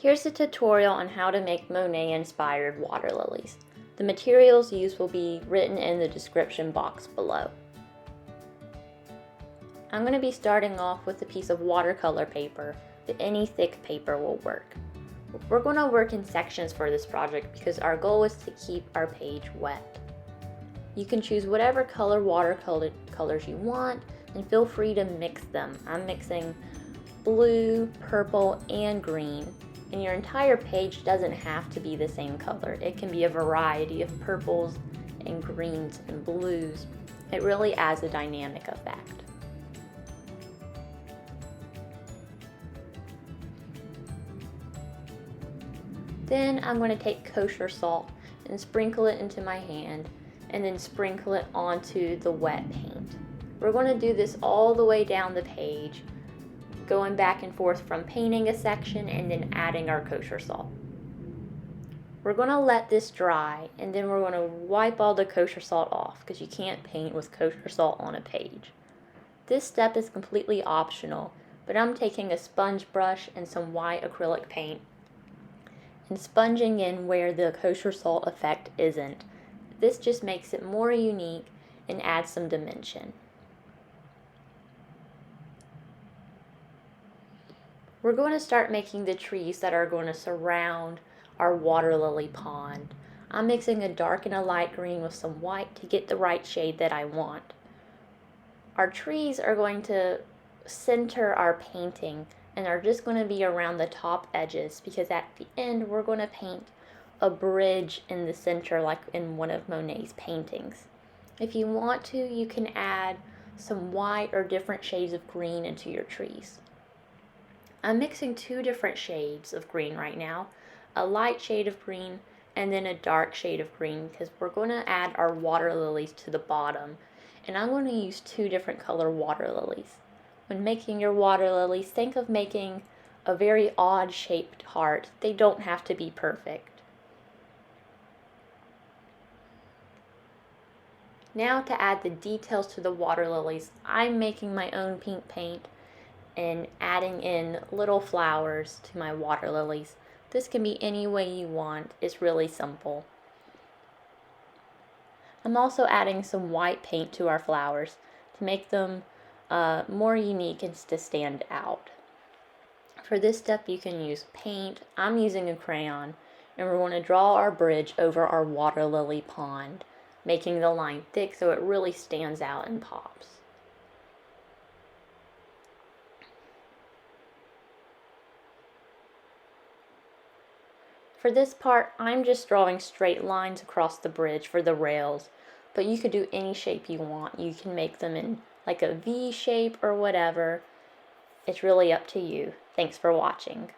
Here's a tutorial on how to make Monet-inspired water lilies. The materials used will be written in the description box below. I'm going to be starting off with a piece of watercolor paper, but any thick paper will work. We're going to work in sections for this project because our goal is to keep our page wet. You can choose whatever color watercolors you want and feel free to mix them. I'm mixing blue, purple, and green. And your entire page doesn't have to be the same color. It can be a variety of purples and greens and blues. It really adds a dynamic effect. Then I'm going to take kosher salt and sprinkle it into my hand and then sprinkle it onto the wet paint. We're going to do this all the way down the page, going back and forth from painting a section and then adding our kosher salt. We're going to let this dry and then we're going to wipe all the kosher salt off because you can't paint with kosher salt on a page. This step is completely optional, but I'm taking a sponge brush and some white acrylic paint and sponging in where the kosher salt effect isn't. This just makes it more unique and adds some dimension. We're going to start making the trees that are going to surround our water lily pond. I'm mixing a dark and a light green with some white to get the right shade that I want. Our trees are going to center our painting and are just going to be around the top edges because at the end we're going to paint a bridge in the center like in one of Monet's paintings. If you want to, you can add some white or different shades of green into your trees. I'm mixing two different shades of green right now, a light shade of green and then a dark shade of green because we're going to add our water lilies to the bottom, and I'm going to use two different color water lilies. When making your water lilies, think of making a very odd shaped heart. They don't have to be perfect. Now to add the details to the water lilies, I'm making my own pink paint and adding in little flowers to my water lilies. This can be any way you want. It's really simple. I'm also adding some white paint to our flowers to make them more unique and to stand out. For this step you can use paint. I'm using a crayon and we're going to draw our bridge over our water lily pond, making the line thick so it really stands out and pops. For this part, I'm just drawing straight lines across the bridge for the rails, but you could do any shape you want. You can make them in like a V shape or whatever. It's really up to you. Thanks for watching.